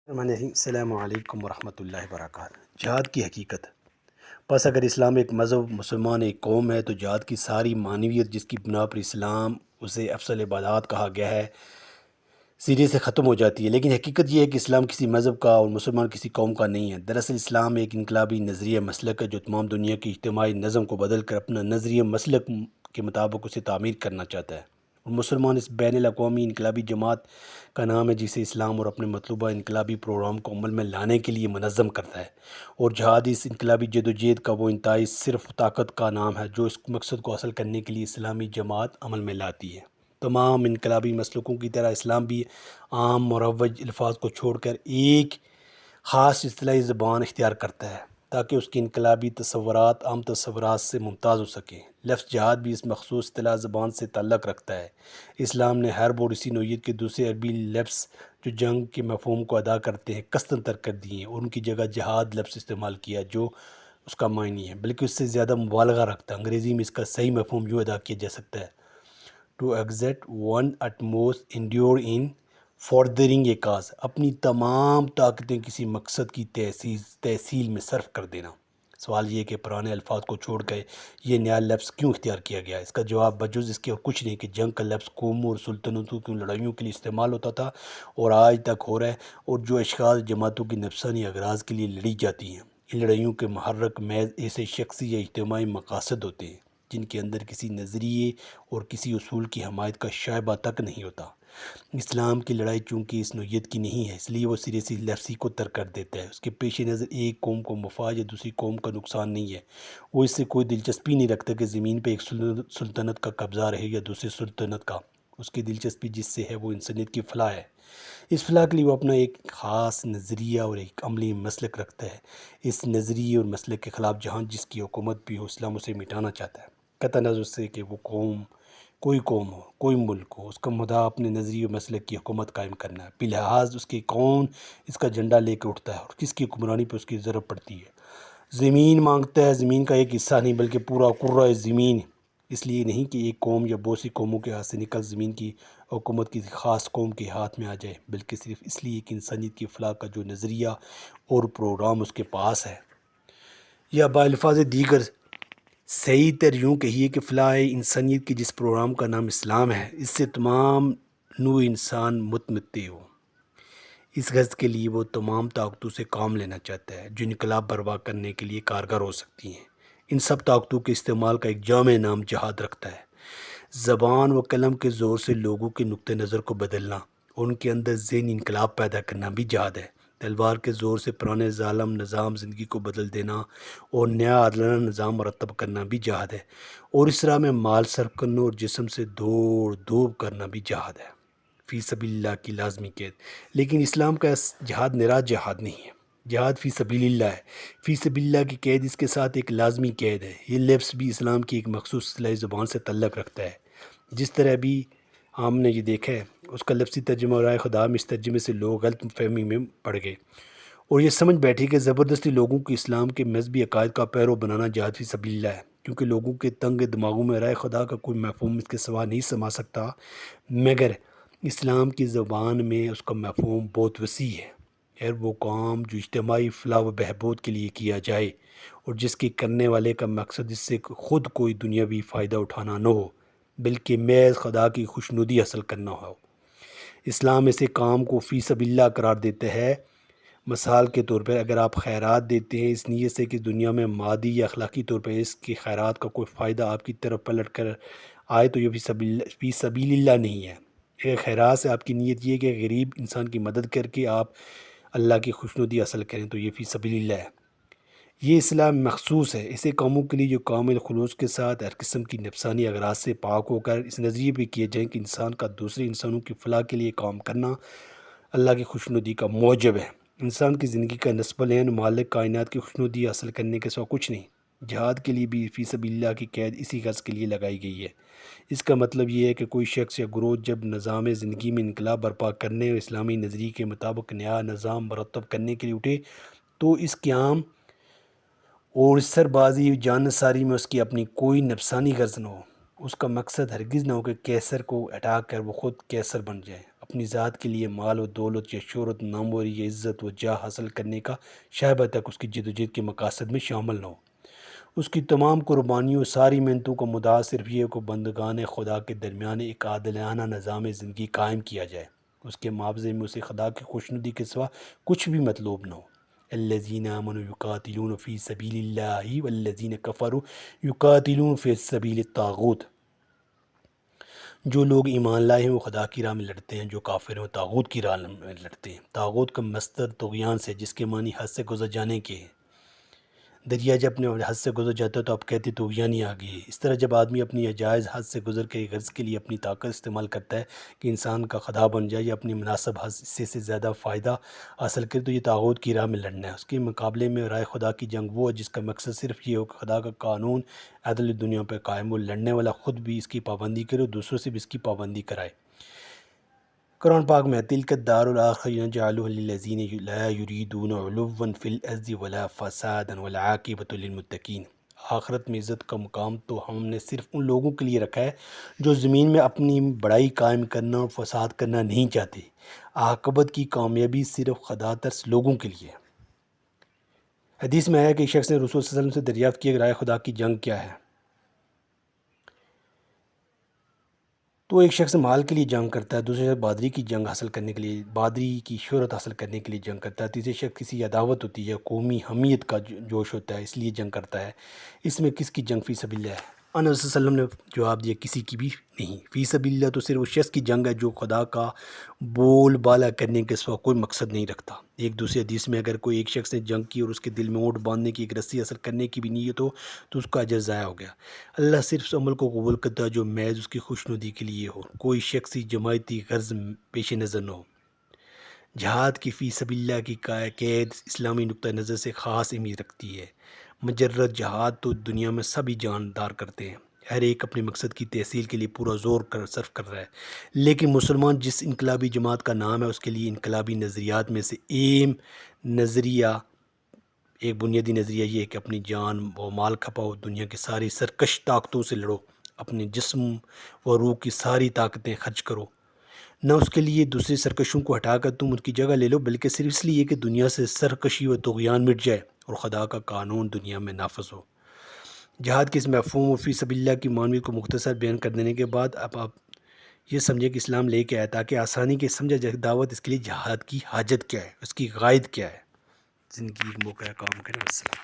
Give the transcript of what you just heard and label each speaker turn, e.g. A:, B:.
A: السلام علیکم ورحمۃ اللہ وبرکاتہ۔ جہاد کی حقیقت۔ پس اگر اسلام ایک مذہب، مسلمان ایک قوم ہے، تو جہاد کی ساری معنویت جس کی بنا پر اسلام اسے افضل عبادات کہا گیا ہے سرے سے ختم ہو جاتی ہے۔ لیکن حقیقت یہ ہے کہ اسلام کسی مذہب کا اور مسلمان کسی قوم کا نہیں ہے۔ دراصل اسلام ایک انقلابی نظریہ مسلک ہے جو تمام دنیا کی اجتماعی نظم کو بدل کر اپنا نظریہ مسلک کے مطابق اسے تعمیر کرنا چاہتا ہے، اور مسلمان اس بین الاقوامی انقلابی جماعت کا نام ہے جسے اسلام اور اپنے مطلوبہ انقلابی پروگرام کو عمل میں لانے کے لیے منظم کرتا ہے۔ اور جہاد اس انقلابی جدوجہد کا وہ انتہائی صرف طاقت کا نام ہے جو اس مقصد کو حاصل کرنے کے لیے اسلامی جماعت عمل میں لاتی ہے۔ تمام انقلابی مسلکوں کی طرح اسلام بھی عام مروج الفاظ کو چھوڑ کر ایک خاص اصطلاحی زبان اختیار کرتا ہے تاکہ اس کی انقلابی تصورات عام تصورات سے ممتاز ہو سکیں۔ لفظ جہاد بھی اس مخصوص اصطلاح زبان سے تعلق رکھتا ہے۔ اسلام نے حرب اور اسی نوعیت کے دوسرے عربی لفظ جو جنگ کے مفہوم کو ادا کرتے ہیں قصداً ترک کر دیے ہیں اور ان کی جگہ جہاد لفظ استعمال کیا جو اس کا معنی ہے بلکہ اس سے زیادہ مبالغہ رکھتا ہے۔ انگریزی میں اس کا صحیح مفہوم یوں ادا کیا جا سکتا ہے: to exit one utmost endure in furthering a cause، اپنی تمام طاقتیں کسی مقصد کی تحصیل میں صرف کر دینا۔ سوال یہ ہے کہ پرانے الفاظ کو چھوڑ کے یہ نیا لفظ کیوں اختیار کیا گیا؟ اس کا جواب بجز اس کے اور کچھ نہیں کہ جنگ کا لفظ قوموں اور سلطنتوں کی لڑائیوں کے لیے استعمال ہوتا تھا اور آج تک ہو رہا ہے، اور جو اشخاص جماعتوں کی نفسانی اغراض کے لیے لڑی جاتی ہیں۔ ان لڑائیوں کے محرک محض ایسے شخصی یا اجتماعی مقاصد ہوتے ہیں جن کے اندر کسی نظریے اور کسی اصول کی حمایت کا شائبہ تک نہیں ہوتا۔ اسلام کی لڑائی چونکہ اس نوعیت کی نہیں ہے، اس لیے وہ سرے سے لفظی کو ترک کر دیتا ہے۔ اس کے پیش نظر ایک قوم کو مفاد یا دوسری قوم کا نقصان نہیں ہے۔ وہ اس سے کوئی دلچسپی نہیں رکھتا کہ زمین پہ ایک سلطنت کا قبضہ رہے یا دوسری سلطنت کا۔ اس کی دلچسپی جس سے ہے وہ انسانیت کی فلاح ہے۔ اس فلاح کے لیے وہ اپنا ایک خاص نظریہ اور ایک عملی مسلک رکھتا ہے۔ اس نظریے اور مسلک کے خلاف جہاں جس کی حکومت بھی ہو، اسلام اسے مٹانا چاہتا ہے، قطع نظر سے کہ وہ کوئی قوم ہو، کوئی ملک ہو۔ اس کا مدعا اپنے نظریے و مسلک کی حکومت قائم کرنا ہے، بلحاظ اس کے کون اس کا جھنڈا لے کے اٹھتا ہے اور کس کی حکمرانی پہ اس کی ضرورت پڑتی ہے۔ زمین مانگتا ہے، زمین کا ایک حصہ نہیں بلکہ پورا کرۂ زمین، اس لیے نہیں کہ ایک قوم یا بہت سی قوموں کے ہاتھ سے نکل زمین کی حکومت کسی خاص قوم کے ہاتھ میں آ جائے، بلکہ صرف اس لیے کہ انسانیت کی فلاح کا جو نظریہ اور پروگرام اس کے پاس ہے، یا بالفاظ دیگر صحیح تر یوں کہیے کہ فلاح انسانیت کے جس پروگرام کا نام اسلام ہے، اس سے تمام نوع انسان متمتع ہو۔ اس غرض کے لیے وہ تمام طاقتوں سے کام لینا چاہتا ہے جو انقلاب برپا کرنے کے لیے کارگر ہو سکتی ہیں۔ ان سب طاقتوں کے استعمال کا ایک جامع نام جہاد رکھتا ہے۔ زبان و قلم کے زور سے لوگوں کے نقطہ نظر کو بدلنا اور ان کے اندر ذہنی انقلاب پیدا کرنا بھی جہاد ہے۔ تلوار کے زور سے پرانے ظالم نظام زندگی کو بدل دینا اور نیا عادلانہ نظام مرتب کرنا بھی جہاد ہے، اور اس راہ میں مال صرف کرنا اور جسم سے دوڑ دھوپ کرنا بھی جہاد ہے، فی سبیل اللہ کی لازمی قید۔ لیکن اسلام کا جہاد نرا جہاد نہیں ہے، جہاد فی سبیل اللہ ہے۔ فی سبیل اللہ کی قید اس کے ساتھ ایک لازمی قید ہے۔ یہ لفظ بھی اسلام کی ایک مخصوص اصطلاحی زبان سے تعلق رکھتا ہے۔ جس طرح ابھی ہم نے یہ دیکھا ہے، اس کا لفظی ترجمہ رائے خدا میں اس ترجمے سے لوگ غلط فہمی میں پڑ گئے اور یہ سمجھ بیٹھے کہ زبردستی لوگوں کو اسلام کے مذہبی عقائد کا پیرو بنانا جہاد فی سبیل اللہ ہے، کیونکہ لوگوں کے تنگ دماغوں میں رائے خدا کا کوئی مفہوم اس کے سوا نہیں سما سکتا، مگر اسلام کی زبان میں اس کا مفہوم بہت وسیع ہے۔ خیر وہ کام جو اجتماعی فلاح و بہبود کے لیے کیا جائے اور جس کے کرنے والے کا مقصد اس سے خود کوئی دنیاوی فائدہ اٹھانا نہ ہو بلکہ محض خدا کی خوشنودی حاصل کرنا ہو، اسلام ایسے کام کو فی سبیل اللہ قرار دیتا ہے۔ مثال کے طور پر اگر آپ خیرات دیتے ہیں اس نیت سے کہ دنیا میں مادی یا اخلاقی طور پر اس کے خیرات کا کوئی فائدہ آپ کی طرف پلٹ کر آئے تو یہ فی سبیل اللہ نہیں ہے۔ اگر خیرات سے آپ کی نیت یہ ہے کہ غریب انسان کی مدد کر کے آپ اللہ کی خوشنودی حاصل کریں تو یہ فی سبیل اللہ ہے۔ یہ اسلام مخصوص ہے ایسے کاموں کے لیے جو کامل خلوص کے ساتھ ہر قسم کی نفسانی اغراض سے پاک ہو کر اس نظریے پہ کیے جائیں کہ انسان کا دوسرے انسانوں کی فلاح کے لیے کام کرنا اللہ کی خوشنودی کا موجب ہے۔ انسان کی زندگی کا نصب العین مالک کائنات کی خوشنودی حاصل کرنے کے سوا کچھ نہیں۔ جہاد کے لیے بھی فی سبیل اللہ کی قید اسی غرض کے لیے لگائی گئی ہے۔ اس کا مطلب یہ ہے کہ کوئی شخص یا گروہ جب نظام زندگی میں انقلاب برپا کرنے اور اسلامی نظریے کے مطابق نیا نظام مرتب کرنے کے لیے اٹھے تو اس قیام اور اس سربازی جان نثاری میں اس کی اپنی کوئی نفسانی غرض نہ ہو۔ اس کا مقصد ہرگز نہ ہو کہ کیسر کو ہٹا کر وہ خود کیسر بن جائے، اپنی ذات کے لیے مال و دولت یا شہرت، ناموری یا عزت و جاہ حاصل کرنے کا شائبہ تک اس کی جدوجہد کے مقاصد میں شامل نہ ہو۔ اس کی تمام قربانیوں، ساری محنتوں کا مدعا صرف یہ کہ بندگان خدا کے درمیان ایک عادلانہ نظام زندگی قائم کیا جائے، اس کے معاوضے میں اسے خدا کی خوشنودی کے سوا کچھ بھی مطلوب نہ ہو۔ الذین آمنوا یقاتلون فی سبیل اللہ والذین کفروا یقاتلون فی سبیل الطاغوت۔ جو لوگ ایمان لائے ہیں وہ خدا کی راہ میں لڑتے ہیں، جو کافر ہیں وہ طاغوت کی راہ میں لڑتے ہیں۔ طاغوت کا مصدر طغیان سے، جس کے معنی حد سے گزر جانے کے ہیں۔ دریا جب اپنے حد سے گزر جاتا ہے تو آپ کہتے طغیانی آ گئی ہے۔ اس طرح جب آدمی اپنی جائز حد سے گزر کے غرض کے لیے اپنی طاقت استعمال کرتا ہے کہ انسان کا خدا بن جائے یا اپنی مناسب حصے سے زیادہ فائدہ حاصل کرے، تو یہ طاغوت کی راہ میں لڑنا ہے۔ اس کے مقابلے میں رائے خدا کی جنگ وہ ہے جس کا مقصد صرف یہ ہو کہ خدا کا قانون عدل دنیا پہ قائم ہو، لڑنے والا خود بھی اس کی پابندی کرے اور دوسروں سے بھی اس کی پابندی کرائے۔ قرآن پاک میں تلک الدار الآخرہ نجعلها للذین لا یریدون علوا فی الارض ولا فسادا والعاقبۃ للمتقین۔ آخرت میں عزت کا مقام تو ہم نے صرف ان لوگوں کے لیے رکھا ہے جو زمین میں اپنی بڑائی قائم کرنا اور فساد کرنا نہیں چاہتے۔ عاقبت کی کامیابی صرف خدا ترس لوگوں کے لیے ہے۔ حدیث میں آیا کہ ایک شخص نے رسول صلی اللہ علیہ وسلم سے دریافت کیا کہ رائے خدا کی جنگ کیا ہے؟ تو ایک شخص مال کے لیے جنگ کرتا ہے، دوسرے شخص بادری کی جنگ حاصل کرنے کے لیے، بادری کی شہرت حاصل کرنے کے لیے جنگ کرتا ہے، تیسرے شخص کسی عداوت ہوتی ہے، قومی حمیت کا جوش ہوتا ہے، اس لیے جنگ کرتا ہے۔ اس میں کس کی جنگ فی سبیل اللہ ہے؟ انس صلی اللہ علیہ وسلم نے جواب دیا کسی کی بھی نہیں۔ فی سبیل اللہ تو صرف اس شخص کی جنگ ہے جو خدا کا بول بالا کرنے کے سوا کوئی مقصد نہیں رکھتا۔ ایک دوسری حدیث میں اگر کوئی ایک شخص نے جنگ کی اور اس کے دل میں اونٹ باندھنے کی ایک رسی حاصل کرنے کی بھی نیت ہو تو اس کا اجر ضائع ہو گیا۔ اللہ صرف اس عمل کو قبول کرتا ہے جو محض اس کی خوشنودی کے لیے ہو، کوئی شخصی جماعتی غرض پیش نظر نہ ہو۔ جہاد کی فی سبیل اللہ کی قید اسلامی نقطہ نظر سے خاص اہمیت رکھتی ہے۔ مجرد جہاد تو دنیا میں سبھی جاندار کرتے ہیں، ہر ایک اپنے مقصد کی تحصیل کے لیے پورا زور صرف کر رہا ہے، لیکن مسلمان جس انقلابی جماعت کا نام ہے اس کے لیے انقلابی نظریات میں سے ایک بنیادی نظریہ یہ ہے کہ اپنی جان و مال کھپاؤ، دنیا کی ساری سرکش طاقتوں سے لڑو، اپنے جسم و روح کی ساری طاقتیں خرچ کرو، نہ اس کے لیے دوسرے سرکشوں کو ہٹا کر تم ان کی جگہ لے لو، بلکہ صرف اس لیے کہ دنیا سے سرکشی و طغیان مٹ جائے اور خدا کا قانون دنیا میں نافذ ہو۔ جہاد کے اس مفہوم و فی سبیل اللہ کی معنویت کو مختصر بیان کر دینے کے بعد اب آپ یہ سمجھیں کہ اسلام لے کے آیا تاکہ آسانی کے سمجھا جائے دعوت اس کے لیے جہاد کی حاجت کیا ہے، اس کی غائد کیا ہے۔ زندگی ایک موقع ہے، کام کریں۔ السلام۔